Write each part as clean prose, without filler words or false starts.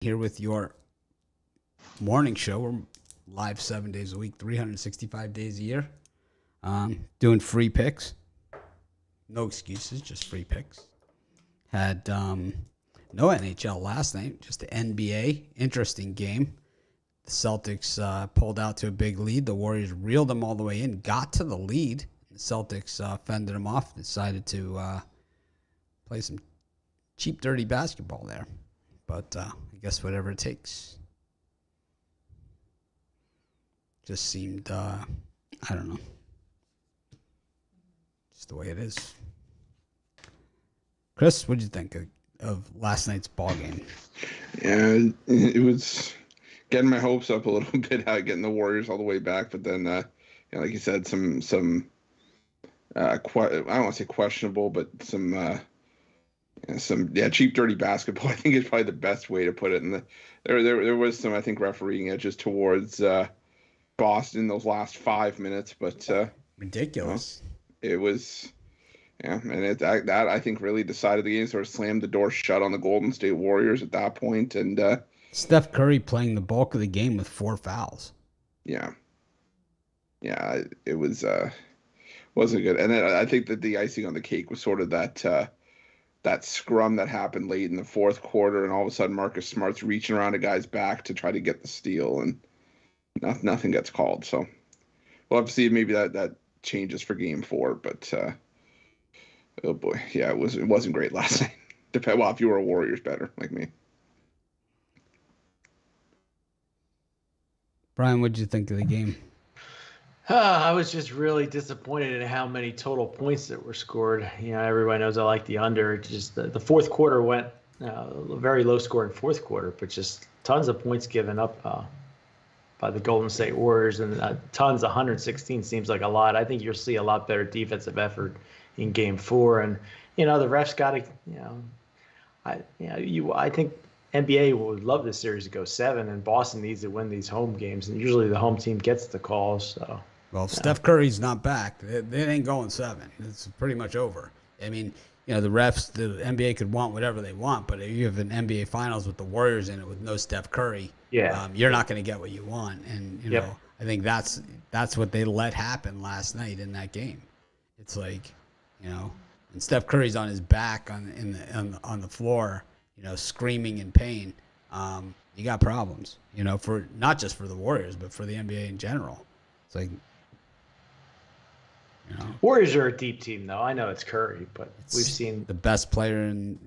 Here with your morning show. We're live 7 days a week, 365 days a year. Doing free picks. No excuses, just free picks. Had no NHL last night, just the NBA. Interesting game. The Celtics pulled out to a big lead. The Warriors reeled them all the way in, got to the lead. The Celtics fended them off, decided to play some cheap, dirty basketball there. But I guess whatever it takes. Just seemed, I don't know. Just the way it is. Chris, what did you think of last night's ball game? Yeah, it was getting my hopes up a little bit, getting the Warriors all the way back. But then, like you said, some I don't want to say questionable, but some cheap, dirty basketball, I think is probably the best way to put it. And there was some, I think, refereeing edges towards Boston those last 5 minutes, but ridiculous. It was, and that I think really decided the game. Sort of slammed the door shut on the Golden State Warriors at that point. And Steph Curry playing the bulk of the game with 4 fouls. Yeah, it wasn't good. And then I think that the icing on the cake was sort of that scrum that happened late in the fourth quarter, and all of a sudden Marcus Smart's reaching around a guy's back to try to get the steal, and nothing gets called. So we'll have to see if maybe that changes for Game 4. But oh boy, yeah, it wasn't great last night. Well, if you were a Warriors better like me. Brian, what did you think of the game? I was just really disappointed in how many total points that were scored. Everybody knows I like the under. Just the fourth quarter went very low scoring fourth quarter, but just tons of points given up by the Golden State Warriors, and tons. 116 seems like a lot. I think you'll see a lot better defensive effort in Game 4, and the refs got to. I think NBA would love this series to go 7, and Boston needs to win these home games, and usually the home team gets the calls. So. Well, if Steph Curry's not back, it ain't going 7. It's pretty much over. I mean, the refs, the NBA could want whatever they want, but if you have an NBA Finals with the Warriors in it with no Steph Curry, you're not going to get what you want. And I think that's what they let happen last night in that game. It's like, and Steph Curry's on his back on the floor, screaming in pain. You got problems, for not just for the Warriors, but for the NBA in general. It's like. Warriors are a deep team, though. I know it's Curry, but we've seen the best player in.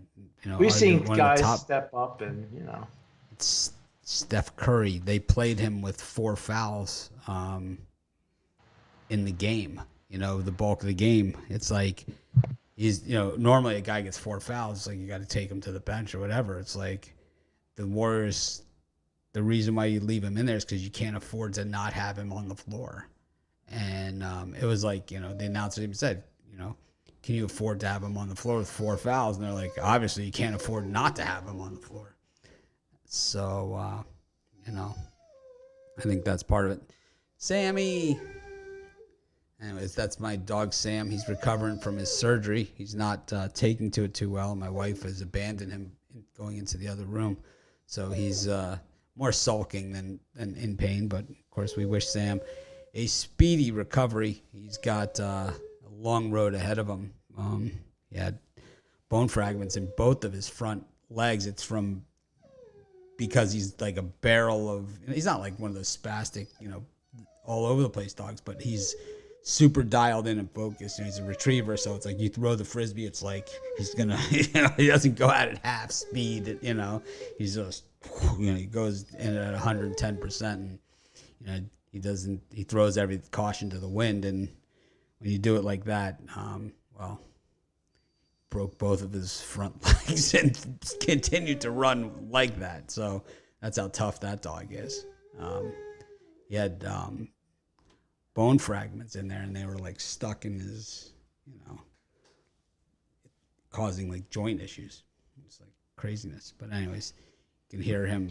We've seen guys step up, and It's Steph Curry. They played him with 4 fouls in the game. The bulk of the game. It's like he's. Normally a guy gets 4 fouls. It's like you got to take him to the bench or whatever. It's like the Warriors. The reason why you leave him in there is because you can't afford to not have him on the floor. And it was like, the announcer even said, can you afford to have him on the floor with 4 fouls? And they're like, obviously you can't afford not to have him on the floor. So, I think that's part of it. Sammy. Anyways, that's my dog, Sam. He's recovering from his surgery. He's not taking to it too well. My wife has abandoned him going into the other room. So he's more sulking than in pain. But, of course, we wish Sam a speedy recovery. He's got a long road ahead of him. He had bone fragments in both of his front legs. It's because he's like a barrel of. He's not like one of those spastic, all over the place dogs, but he's super dialed in and focused. He's a retriever, so it's like you throw the frisbee, it's like he's gonna, he doesn't go out at half speed. He's just, he goes in at 110%, and he throws every caution to the wind, and when you do it like that, broke both of his front legs and continued to run like that. So that's how tough that dog is. He had bone fragments in there, and they were like stuck in his, causing like joint issues. It's like craziness. But anyways, you can hear him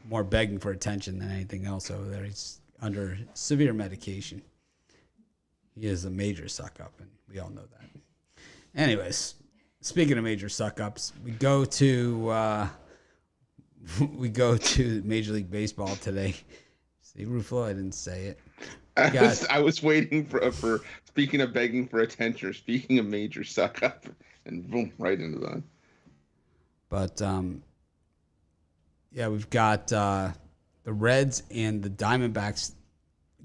more begging for attention than anything else over there. He's under severe medication. He is a major suck-up, and we all know that. Anyways, speaking of major suck-ups, we go to we go to Major League Baseball today. See, Ruffalo, I didn't say it. I was waiting for speaking of begging for attention or speaking of major suck up, and boom, right into that. But yeah, we've got the Reds and the Diamondbacks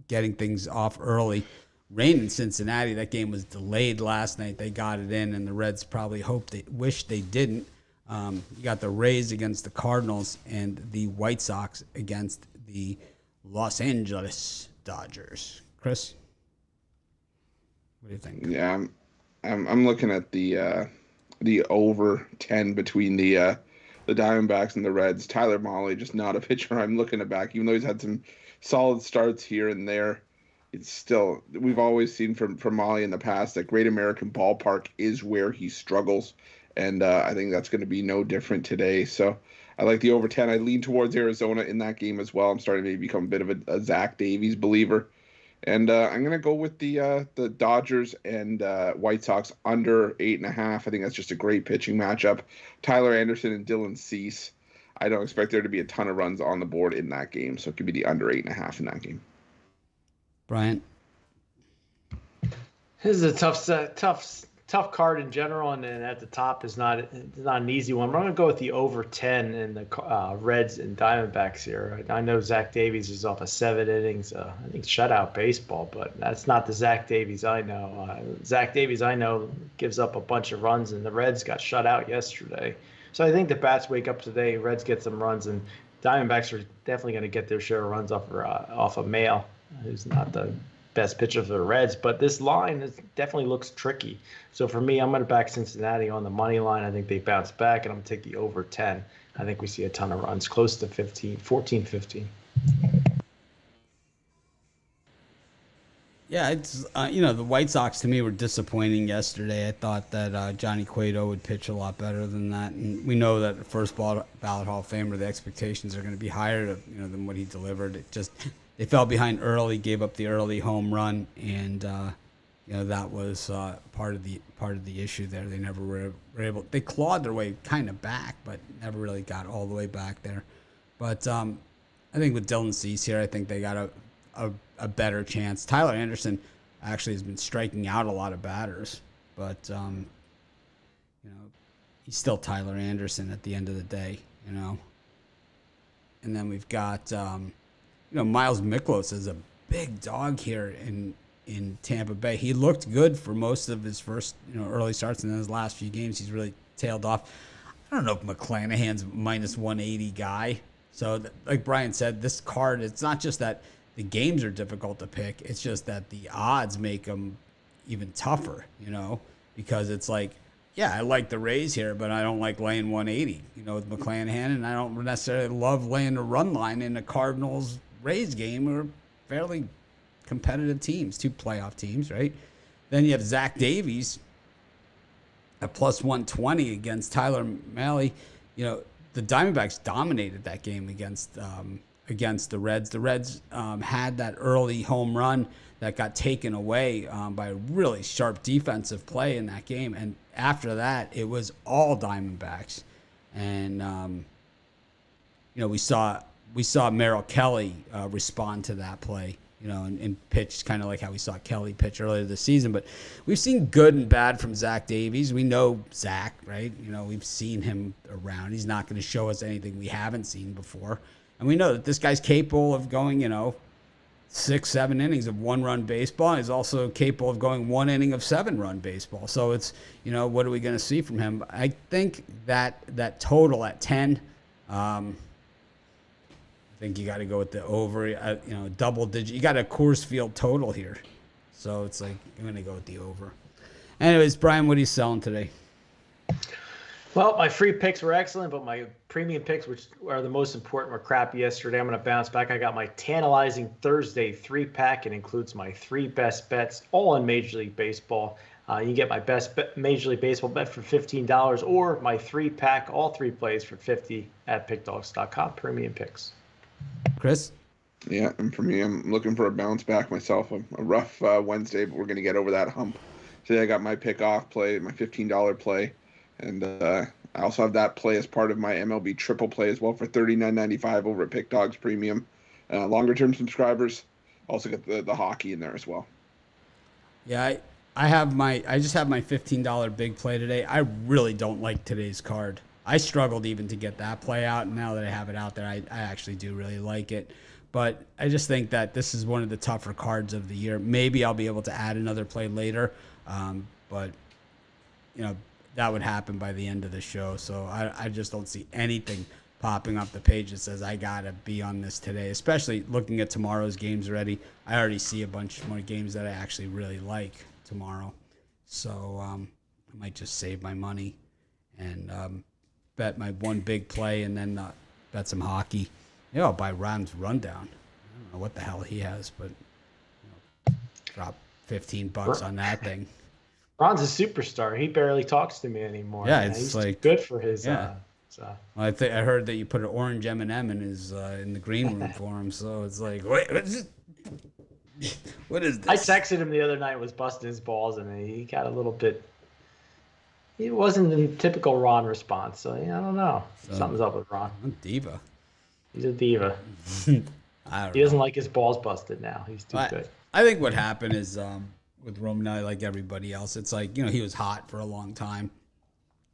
getting things off early. Rain in Cincinnati. That game was delayed last night. They got it in, and the Reds probably wish they didn't. You got the Rays against the Cardinals and the White Sox against the Los Angeles Dodgers. Chris, what do you think? Yeah, I'm looking at the over 10 between the Diamondbacks and the Reds. Tyler Mahle, just not a pitcher I'm looking at back, even though he's had some solid starts here and there. It's still, we've always seen from Mahle in the past that Great American Ballpark is where he struggles, and I think that's going to be no different today. So I like the over 10. I lean towards Arizona in that game as well. I'm starting to maybe become a bit of a Zach Davies believer. And I'm going to go with the Dodgers and White Sox under 8.5. I think that's just a great pitching matchup. Tyler Anderson and Dylan Cease. I don't expect there to be a ton of runs on the board in that game, so it could be the under 8.5 in that game. Brian? This is a tough card in general, and then at the top is not an easy one. I'm going to go with the over 10 in the Reds and Diamondbacks here. I know Zach Davies is off of 7 innings, I think shutout baseball, but that's not the Zach Davies I know. Zach Davies I know gives up a bunch of runs, and the Reds got shut out yesterday. So I think the bats wake up today, Reds get some runs, and Diamondbacks are definitely going to get their share of runs off of Mail, who's not the best pitcher for the Reds, but this line definitely looks tricky. So for me, I'm going to back Cincinnati on the money line. I think they bounce back, and I'm going to take the over 10. I think we see a ton of runs, close to 14, 15. Yeah, it's the White Sox to me were disappointing yesterday. I thought that Johnny Cueto would pitch a lot better than that, and we know that the first ballot Hall of Famer, the expectations are going to be higher than what he delivered. They fell behind early, gave up the early home run, and that was part of the issue there. They never were able. They clawed their way kind of back, but never really got all the way back there. But I think with Dylan Cease here, I think they got a better chance. Tyler Anderson actually has been striking out a lot of batters, but he's still Tyler Anderson at the end of the day, And then we've got Miles Mikolas is a big dog here in Tampa Bay. He looked good for most of his first early starts, and then his last few games he's really tailed off. I don't know if McClanahan's minus 180 guy. So like Brian said, this card, it's not just that the games are difficult to pick. It's just that the odds make them even tougher, because it's like, yeah, I like the Rays here, but I don't like laying 180, with McClanahan, and I don't necessarily love laying a run line in a Cardinals-Rays game. We're fairly competitive teams, 2 playoff teams, right? Then you have Zach Davies at plus 120 against Tyler Mahle. The Diamondbacks dominated that game against the Reds. The Reds had that early home run that got taken away by a really sharp defensive play in that game. And after that, it was all Diamondbacks. And, we saw Merrill Kelly respond to that play, and pitch kind of like how we saw Kelly pitch earlier this season. But we've seen good and bad from Zach Davies. We know Zach, right? We've seen him around. He's not going to show us anything we haven't seen before. And we know that this guy's capable of going, 6-7 innings of 1-run baseball. He's also capable of going 1 inning of 7-run baseball. So it's, what are we going to see from him? I think that total at 10, I think you got to go with the over, double digit. You got a Coors Field total here. So it's like, I'm going to go with the over. Anyways, Brian, what are you selling today? Well, my free picks were excellent, but my premium picks, which are the most important, were crappy yesterday. I'm going to bounce back. I got my tantalizing Thursday 3-pack. It includes my 3 best bets, all in Major League Baseball. You can get my best Major League Baseball bet for $15, or my 3-pack, all 3 plays for $50 at pickdogs.com. Premium picks. Chris? Yeah, and for me, I'm looking for a bounce back myself. A rough Wednesday, but we're going to get over that hump. Today I got my pick off play, my $15 play. And I also have that play as part of my MLB triple play as well for $39.95 over at Pick Dogs Premium. Longer term subscribers also get the hockey in there as well. Yeah, I just have my $15 big play today. I really don't like today's card. I struggled even to get that play out, and now that I have it out there, I actually do really like it. But I just think that this is one of the tougher cards of the year. Maybe I'll be able to add another play later, but that would happen by the end of the show. So I just don't see anything popping up the page that says I gotta be on this today, especially looking at tomorrow's games already. I already see a bunch more games that I actually really like tomorrow. So I might just save my money and bet my one big play and then bet some hockey. Yeah, I'll buy Ram's rundown. I don't know what the hell he has, but drop $15 on that thing. Ron's a superstar. He barely talks to me anymore. Yeah, it's he's like good for his. Yeah. Well, I heard that you put an orange M&M in his in the green room for him. So it's like, wait, what is this? I texted him the other night, was busting his balls, and he got a little bit. It wasn't the typical Ron response. So I don't know. Something's up with Ron. I'm a diva. He's a diva. He doesn't like his balls busted now. He's too good. I think what happened is with Romanelli, like everybody else, it's like, he was hot for a long time.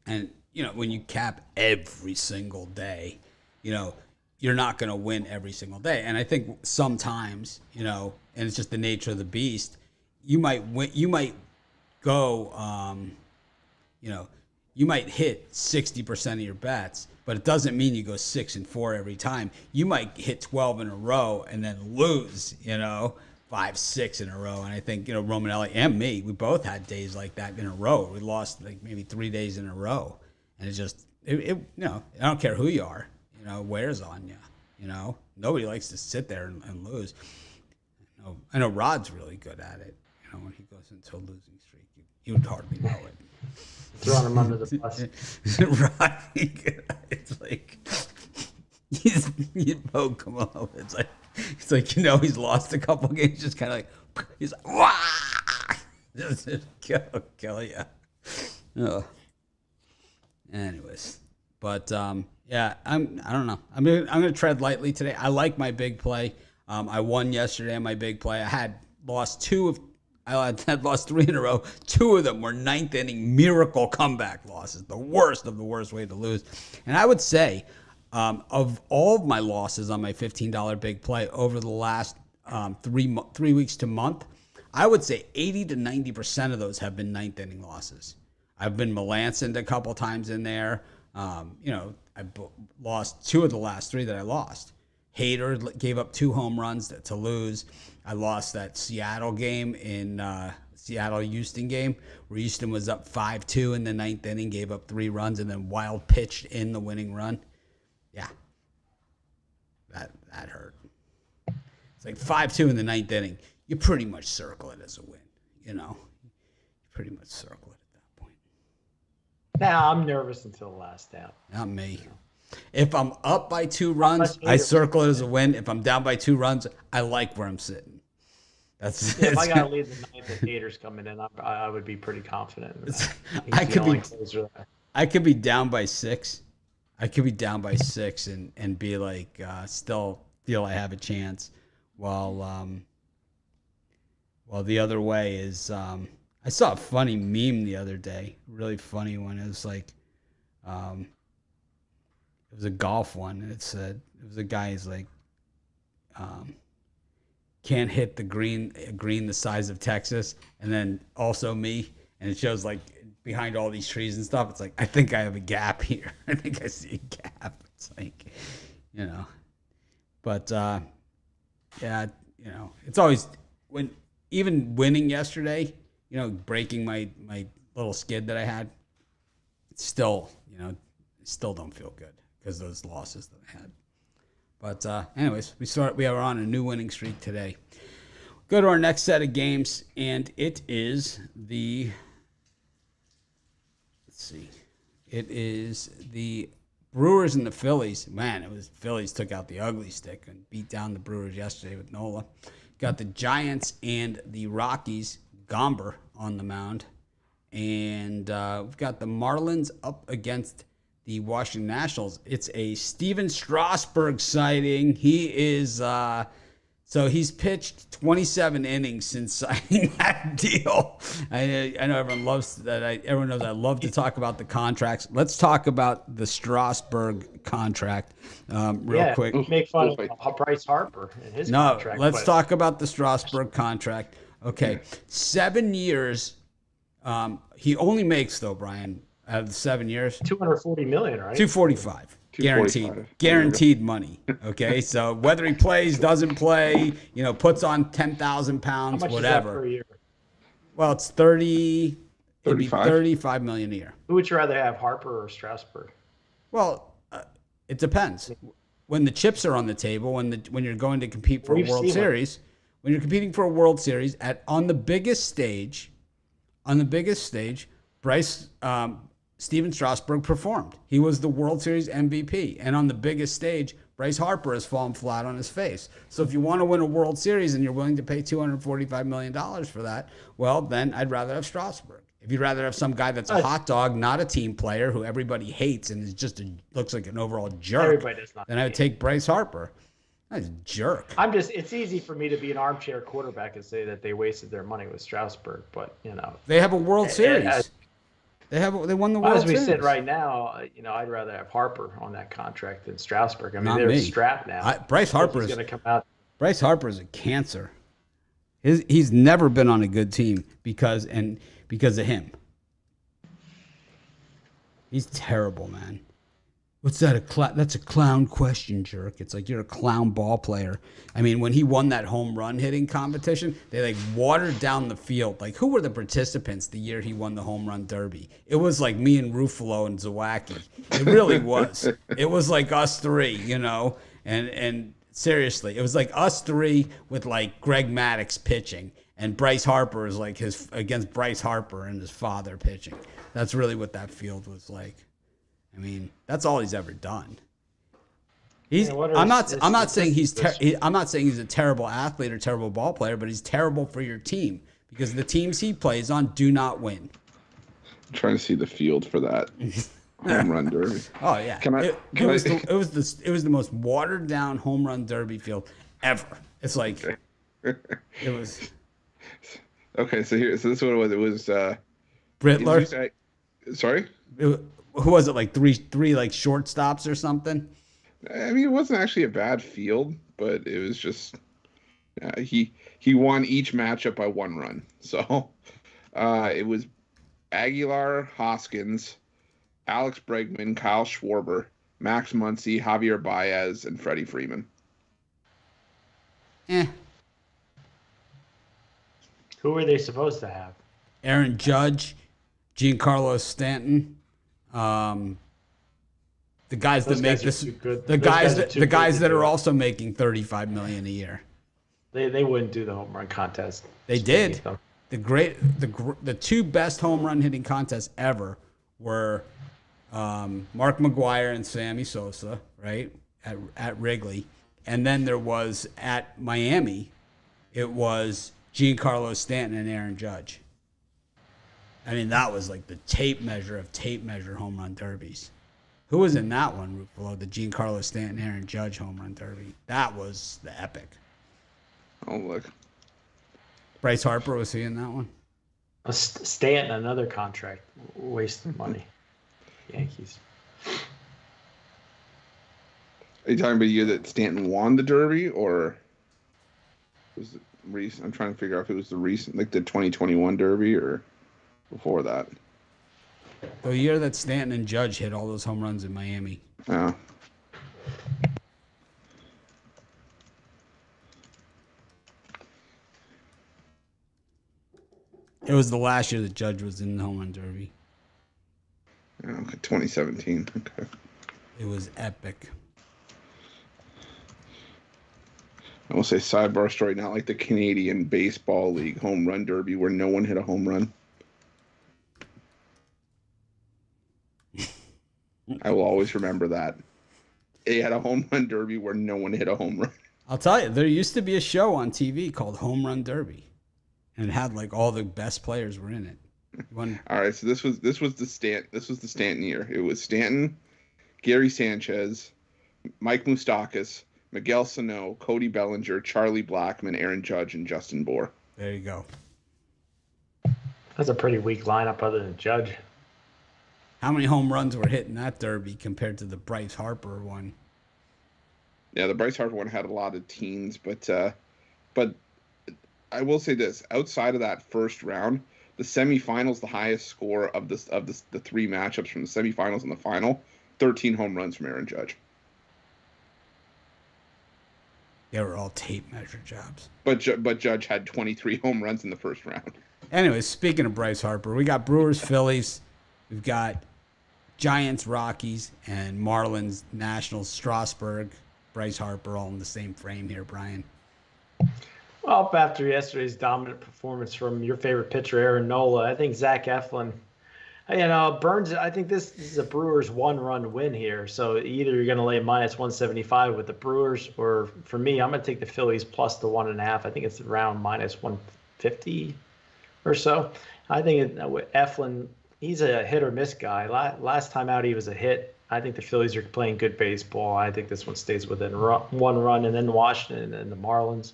And, when you cap every single day, you're not going to win every single day. And I think sometimes, and it's just the nature of the beast, you might win, you might go, you might hit 60% of your bets, but it doesn't mean you go 6-4 every time. You might hit 12 in a row and then lose, 5-6 in a row. And I think, Romanelli and me, we both had days like that in a row. We lost like maybe 3 days in a row. And it's just, I don't care who you are, wears on you, Nobody likes to sit there and lose. I know Rod's really good at it. When he goes into a losing streak, you would hardly know it. Throwing him under the bus. Right. It's like, you poke him up. It's like, he's lost a couple games, just kind of like, he's like, wah! Just kill you. Oh. Anyways, but yeah, I don't know. I'm gonna tread lightly today. I like my big play. I won yesterday on my big play. I had lost 3 in a row. 2 of them were 9th inning miracle comeback losses. The worst of the worst way to lose. And I would say, of all of my losses on my $15 big play over the last 3 weeks to month, I would say 80 to 90% of those have been 9th inning losses. I've been Melanson a couple times in there. I lost 2 of the last 3 that I lost. Hader gave up 2 home runs to lose. I lost that Seattle game in Seattle-Houston game where Houston was up 5-2 in the 9th inning, gave up 3 runs, and then Wild pitched in the winning run. Yeah, that hurt. It's like 5-2 in the 9th inning. You pretty much circle it as a win, You pretty much circle it. Now I'm nervous until the last out. Not me. If I'm up by 2 runs, I circle it as a win. If I'm down by 2 runs, I like where I'm sitting. If I got to lead the 9th and Gators coming in, I would be pretty confident. I could be down by 6. I could be down by 6 and be like still feel I have a chance. While the other way is. I saw a funny meme the other day, really funny one. It was like, it was a golf one. And it was a guy who's like, can't hit the green the size of Texas, and then also me, and it shows like behind all these trees and stuff. It's like, I think I have a gap here. I think I see a gap. It's like, but yeah, it's always even winning yesterday. Breaking my little skid that I had, it's still, still don't feel good because of those losses that I had. But anyways, we are on a new winning streak today. Go to our next set of games, and it is the Brewers and the Phillies. Man, Phillies took out the ugly stick and beat down the Brewers yesterday with Nola. Got the Giants and the Rockies. Gomber on the mound. And we've got the Marlins up against the Washington Nationals. It's a Steven Strasburg sighting. He is so he's pitched 27 innings since signing that deal. I know everyone loves that. Everyone knows I love to talk about the contracts. Let's talk about the Strasburg contract real quick. Make fun of Bryce Harper and his contract. Let's talk about the Strasburg contract. Okay, 7 years. He only makes, though, Brian, out of the 7 years, $240 million, right? 245. Guaranteed money. Okay, so whether he plays, doesn't play, puts on 10,000 pounds, How much whatever. Is that per year? Well, it's 35 million a year. Who would you rather have, Harper or Strasburg? Well, it depends. When the chips are on the table, when you're going to compete for a World Series, when you're competing for a World Series on the biggest stage, Bryce. Steven Strasburg performed. He was the World Series MVP. And on the biggest stage, Bryce Harper has fallen flat on his face. So if you want to win a World Series and you're willing to pay $245 million for that, well, then I'd rather have Strasburg. If you'd rather have some guy that's a hot dog, not a team player, who everybody hates and is just looks like an overall jerk, then I would take Bryce Harper. That's a jerk. It's easy for me to be an armchair quarterback and say that they wasted their money with Strasburg, but, They have a World Series. They won the World Series. As we sit right now, I'd rather have Harper on that contract than Strasburg. I mean, they're strapped now. Bryce Harper is going to come out. Bryce Harper is a cancer. He's never been on a good team because of him. He's terrible, man. What's that? That's a clown question, jerk. It's like you're a clown ball player. I mean, when he won that home run hitting competition, they watered down the field. Like, who were the participants the year he won the home run derby? It was like me and Ruffalo and Zawacki. It really was. It was like us three, and seriously, it was like us three with like Greg Maddux pitching, and Bryce Harper is like against Bryce Harper and his father pitching. That's really what that field was like. I mean, that's all he's ever done. I'm not saying he's a terrible athlete or terrible ball player, but he's terrible for your team because the teams he plays on do not win. I'm trying to see the field for that home run derby. Oh yeah, it was the most watered down home run derby field ever. It's like it was. Okay, so this is what it was. It was Brittler. Sorry. Who was it? Like three like shortstops or something? I mean, it wasn't actually a bad field, but it was just he won each matchup by 1 run. So it was Aguilar, Hoskins, Alex Bregman, Kyle Schwarber, Max Muncy, Javier Baez, and Freddie Freeman. Who were they supposed to have? Aaron Judge, Giancarlo Stanton. The guys that make this, the guys that are also making $35 million a year. They wouldn't do the home run contest. They did. The two best home run hitting contests ever were Mark McGwire and Sammy Sosa, right, at Wrigley, and then there was at Miami, it was Giancarlo Stanton and Aaron Judge. I mean, that was like the tape measure home run derbies. Who was in that one, Ruffalo? The Giancarlo Stanton, Aaron Judge home run derby. That was the epic. Oh, look. Bryce Harper, was he in that one? Stanton, another contract. Wasting money. Yankees. Are you talking about the year that Stanton won the derby, or was it recent? I'm trying to figure out if it was the recent, like the 2021 derby, or before that. The year that Stanton and Judge hit all those home runs in Miami. Yeah. It was the last year that Judge was in the home run derby. Yeah, okay, 2017. Okay. It was epic. I will say sidebar story, not like the Canadian Baseball League home run derby where no one hit a home run. I will always remember that. They had a home run derby where no one hit a home run. I'll tell you, there used to be a show on TV called Home Run Derby, and it had like all the best players were in it. All right, so this was the Stanton year. It was Stanton, Gary Sanchez, Mike Moustakas, Miguel Sano, Cody Bellinger, Charlie Blackmon, Aaron Judge, and Justin Bour. There you go. That's a pretty weak lineup other than Judge. How many home runs were hit in that derby compared to the Bryce Harper one? Yeah, the Bryce Harper one had a lot of teens, but I will say this: outside of that first round, the semifinals, the highest score of the three matchups from the semifinals and the final, 13 home runs from Aaron Judge. They were all tape measure jobs. But Judge had 23 home runs in the first round. Anyways, speaking of Bryce Harper, we got Brewers-Phillies, we've got Giants-Rockies, and Marlins-Nationals, Strasburg, Bryce Harper, all in the same frame here, Brian. Well, after yesterday's dominant performance from your favorite pitcher, Aaron Nola, I think Zach Eflin, Burns, I think this is a Brewers one-run win here. So either you're going to lay minus 175 with the Brewers, or for me, I'm going to take the Phillies plus the 1.5. I think it's around minus 150 or so. I think Eflin, he's a hit-or-miss guy. Last time out, he was a hit. I think the Phillies are playing good baseball. I think this one stays within one run, and then Washington and the Marlins.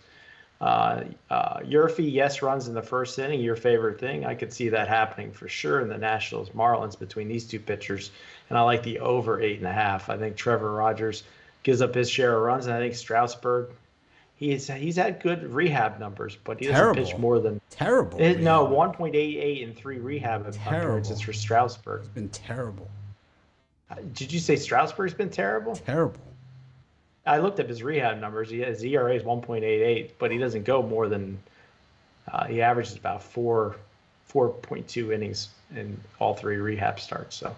Yurfie, yes, runs in the first inning, your favorite thing. I could see that happening for sure in the Nationals Marlins between these two pitchers. And I like the over 8.5. I think Trevor Rogers gives up his share of runs. And I think Strasburg, he's had good rehab numbers, but he doesn't pitch more than terrible. No, 1.88 and 3 rehab appearances for Strasburg. It's been terrible. Did you say Strasburg's been terrible? Terrible. I looked up his rehab numbers. His ERA is 1.88, but he doesn't go more than he averages about 4.2 innings in all 3 rehab starts. So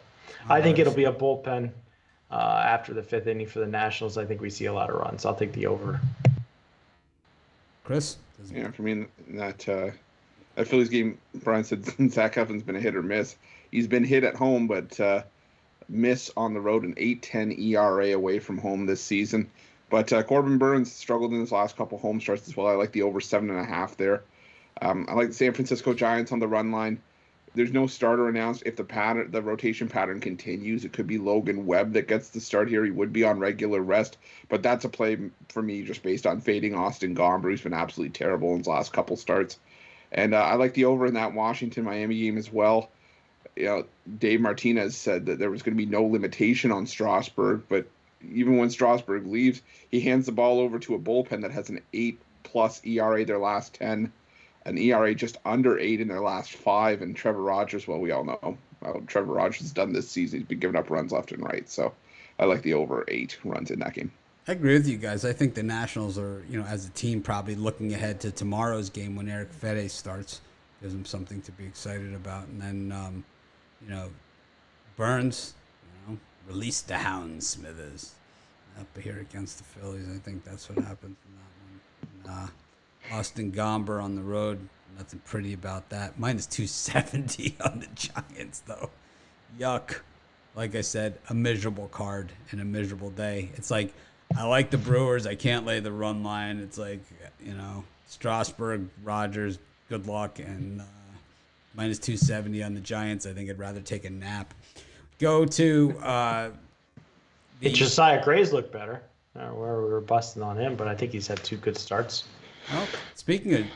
I think it'll be a bullpen after the 5th inning for the Nationals. I think we see a lot of runs. I'll take the over. Chris? Yeah, for me, that Phillies game, Brian said Zach Eflin's been a hit or miss. He's been hit at home, but miss on the road, an 8.10 ERA away from home this season. But Corbin Burns struggled in his last couple home starts as well. I like the over 7.5 there. I like the San Francisco Giants on the run line. There's no starter announced. If the rotation pattern continues, it could be Logan Webb that gets the start here. He would be on regular rest, but that's a play for me just based on fading Austin Gomber, who's been absolutely terrible in his last couple starts. And I like the over in that Washington-Miami game as well. Dave Martinez said that there was going to be no limitation on Strasburg, but even when Strasburg leaves, he hands the ball over to a bullpen that has an 8+ ERA their last 10, an ERA just under 8 in their last 5, and Trevor Rogers, well, we all know how Trevor Rogers has done this season. He's been giving up runs left and right, so I like the over 8 runs in that game. I agree with you guys. I think the Nationals are, as a team, probably looking ahead to tomorrow's game when Eric Fede starts. Gives them something to be excited about. And then, Burns, release the hound, Smithers. Up here against the Phillies. I think that's what happens in that one. And, Austin Gomber on the road. Nothing pretty about that. Minus 270 on the Giants, though. Yuck. Like I said, a miserable card and a miserable day. It's like, I like the Brewers. I can't lay the run line. It's like, Strasburg, Rogers, good luck. And minus 270 on the Giants. I think I'd rather take a nap. Go to Josiah Gray's looked better. Where we were busting on him, but I think he's had 2 good starts. Well, speaking of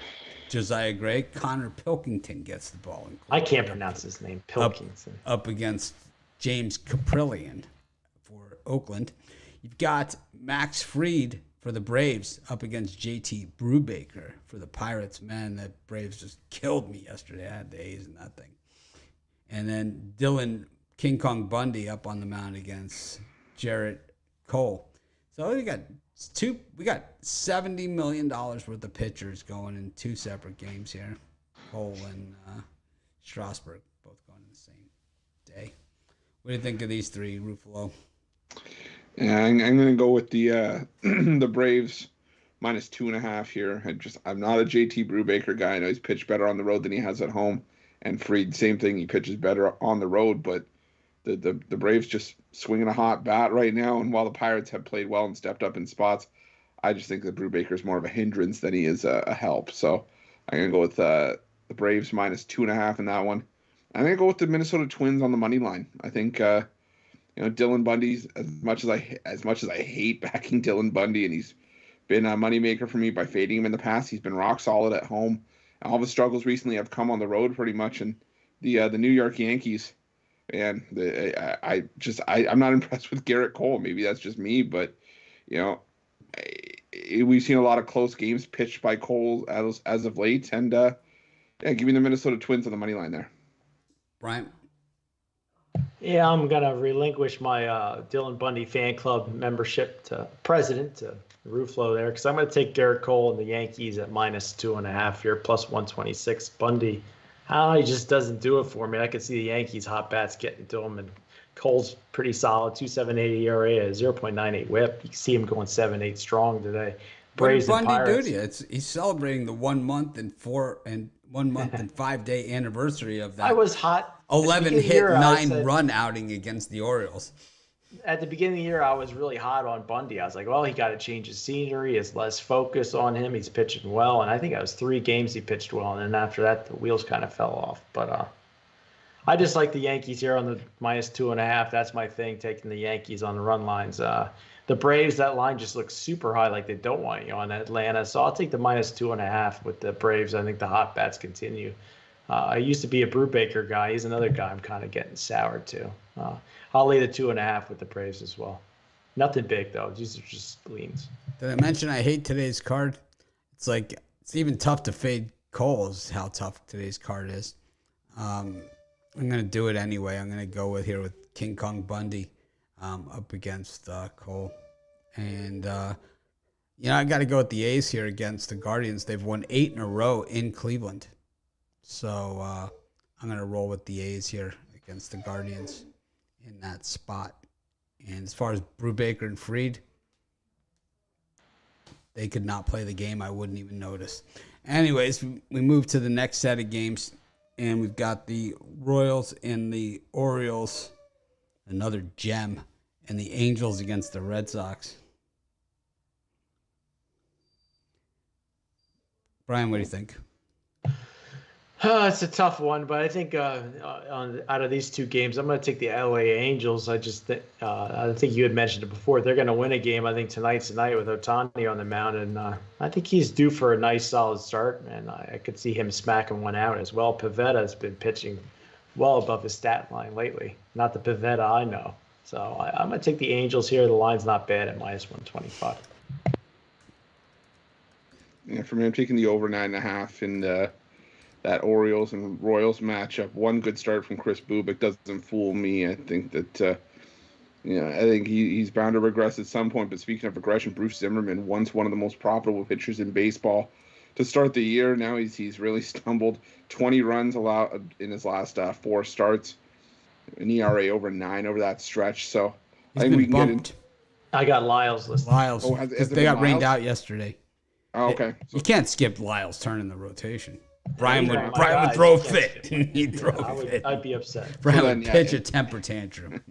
Josiah Gray, Connor Pilkington gets the ball. I can't pronounce his name. Pilkington. Up against James Caprillion for Oakland. You've got Max Fried for the Braves up against JT Brubaker for the Pirates. Man, that Braves just killed me yesterday. I had the A's in that thing. And then Dylan King Kong Bundy up on the mound against Jarrett Cole. So we got $70 million worth of pitchers going in 2 separate games here. Cole and Strasburg both going in the same day. What do you think of these 3, Ruffalo? Yeah, I'm going to go with the the Braves minus 2.5 here. I'm not a JT Brubaker guy. I know he's pitched better on the road than he has at home. And Fried, same thing. He pitches better on the road, but the Braves just swinging a hot bat right now. And while the Pirates have played well and stepped up in spots, I just think that Brubaker is more of a hindrance than he is a help. So I'm going to go with the Braves minus 2.5 in that one. I'm going to go with the Minnesota Twins on the money line. I think Dylan Bundy's as much as I hate backing Dylan Bundy, and he's been a moneymaker for me by fading him in the past. He's been rock solid at home. All of his struggles recently have come on the road pretty much, and the New York Yankees. And I'm not impressed with Garrett Cole. Maybe that's just me, but we've seen a lot of close games pitched by Cole as of late, and give me the Minnesota Twins on the money line there. Brian? Yeah, I'm going to relinquish my Dylan Bundy fan club membership to president, to Ruflo there, because I'm going to take Garrett Cole and the Yankees at -2.5 here, +126. Bundy, he just doesn't do it for me. I could see the Yankees hot bats getting to him, and Cole's pretty solid, 2.78 ERA, 0.98 WHIP. You can see him going 7-8 strong today. Braves what did Bundy and Pirates. do to you? He's celebrating the 1 month and 5 day anniversary of that. I was hot. 11 hit, 9 run outing against the Orioles. At the beginning of the year, I was really hot on Bundy. I was like, well, he got to change his scenery. There's less focus on him. He's pitching well. And I think it was 3 games he pitched well. And then after that, the wheels kind of fell off. But I just like the Yankees here on the -2.5. That's my thing, taking the Yankees on the run lines. The Braves, that line just looks super high, like they don't want you on Atlanta. So I'll take the -2.5 with the Braves. I think the hot bats continue. I used to be a Brubaker guy. He's another guy I'm kind of getting soured to. I'll lay the 2.5 with the Braves as well. Nothing big, though. These are just leans. Did I mention I hate today's card? It's even tough to fade Cole, is how tough today's card is. I'm going to do it anyway. I'm going to go with King Kong Bundy up against Cole. And, I got to go with the A's here against the Guardians. They've won 8 in a row in Cleveland. So I'm going to roll with the A's here against the Guardians in that spot. And as far as Brubaker and Fried, they could not play the game. I wouldn't even notice. Anyways, we move to the next set of games, and we've got the Royals and the Orioles, another gem, and the Angels against the Red Sox. Brian, what do you think? It's a tough one, but I think out of these 2 games, I'm going to take the LA Angels. I think you had mentioned it before. They're going to win a game. I think tonight's the night with Ohtani on the mound, and I think he's due for a nice, solid start, and I could see him smacking one out as well. Pavetta's been pitching well above his stat line lately. Not the Pavetta I know. So I'm going to take the Angels here. The line's not bad at -125. Yeah, for me, I'm taking the over 9.5 in that Orioles and Royals matchup. One good start from Chris Bubik doesn't fool me. I think that I think he's bound to regress at some point. But speaking of regression, Bruce Zimmerman, once one of the most profitable pitchers in baseball, to start the year, now he's really stumbled. 20 runs allowed in his last 4 starts, an ERA over 9 over that stretch. So He's I think been we can bumped. get I got Lyles listed. Lyles. Oh, has it they got been rained Lyles? out yesterday. Oh, okay. You can't skip Lyles' turn in the rotation. Brian he's would one of my guys. throw a You can't fit. skip him. He'd throw a fit. I'd be upset. Brian So then, would yeah, pitch a temper tantrum.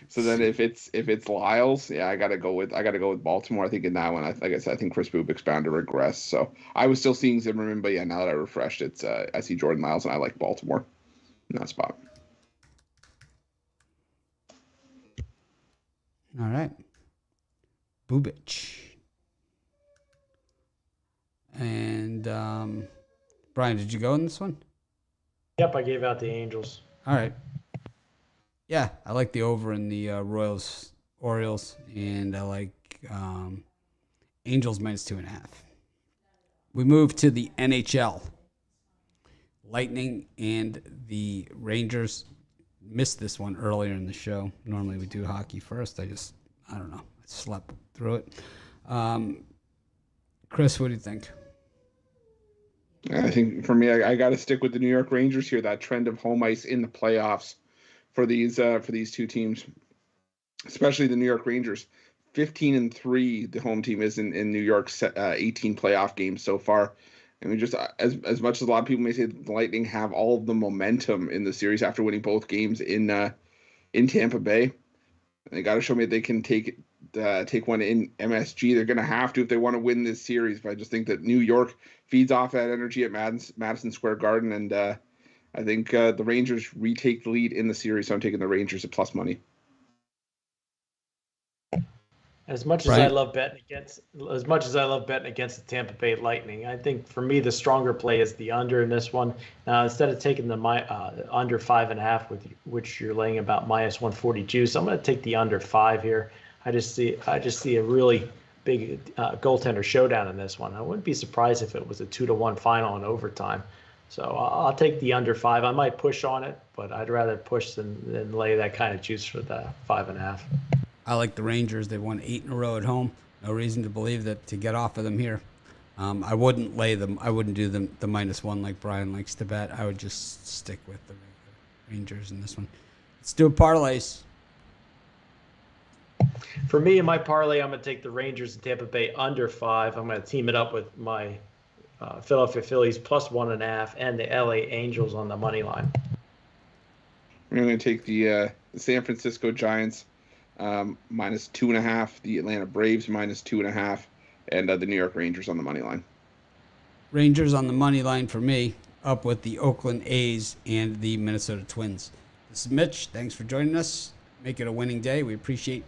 So then if it's Lyles, yeah, I gotta go with Baltimore. I think in that one, like I said, I think Chris Bubik's bound to regress. So I was still seeing Zimmerman, but yeah, now that I refreshed, I see Jordan Lyles, and I like Baltimore in that spot. All right. Bubich. And Brian, did you go in this one? Yep, I gave out the Angels. All right. Yeah, I like the over in the Royals-Orioles, and I like Angels -2.5. We move to the NHL. Lightning and the Rangers missed this one earlier in the show. Normally we do hockey first. I don't know. I slept through it. Chris, what do you think? I think for me, I got to stick with the New York Rangers here. That trend of home ice in the playoffs for these 2 teams, especially the New York Rangers. 15-3, the home team is in New York's 18 playoff games so far. I mean, just as much as a lot of people may say the Lightning have all of the momentum in the series after winning both games in Tampa Bay, they got to show me that they can take one in MSG. They're going to have to if they want to win this series. But I just think that New York feeds off that energy at Madison Square Garden, and I think the Rangers retake the lead in the series. So I'm taking the Rangers at plus money. As much as I love betting against, the Tampa Bay Lightning, I think for me the stronger play is the under in this one. Now instead of taking the under 5.5, which you're laying about minus 140 juice, I'm going to take the under 5 here. I just see a really big goaltender showdown in this one. I wouldn't be surprised if it was a 2-1 final in overtime. So I'll take the under 5. I might push on it, but I'd rather push than lay that kind of juice for the 5.5. I like the Rangers. They won 8 in a row at home. No reason to believe that to get off of them here. I wouldn't lay them. I wouldn't do the -1 like Brian likes to bet. I would just stick with the Rangers in this one. Let's do a parlays. For me, in my parlay, I'm going to take the Rangers and Tampa Bay under 5. I'm going to team it up with my Philadelphia Phillies plus 1.5 and the LA Angels on the money line. I'm going to take the San Francisco Giants minus 2.5, the Atlanta Braves minus 2.5, and the New York Rangers on the money line. Rangers on the money line for me, up with the Oakland A's and the Minnesota Twins. This is Mitch. Thanks for joining us. Make it a winning day. We appreciate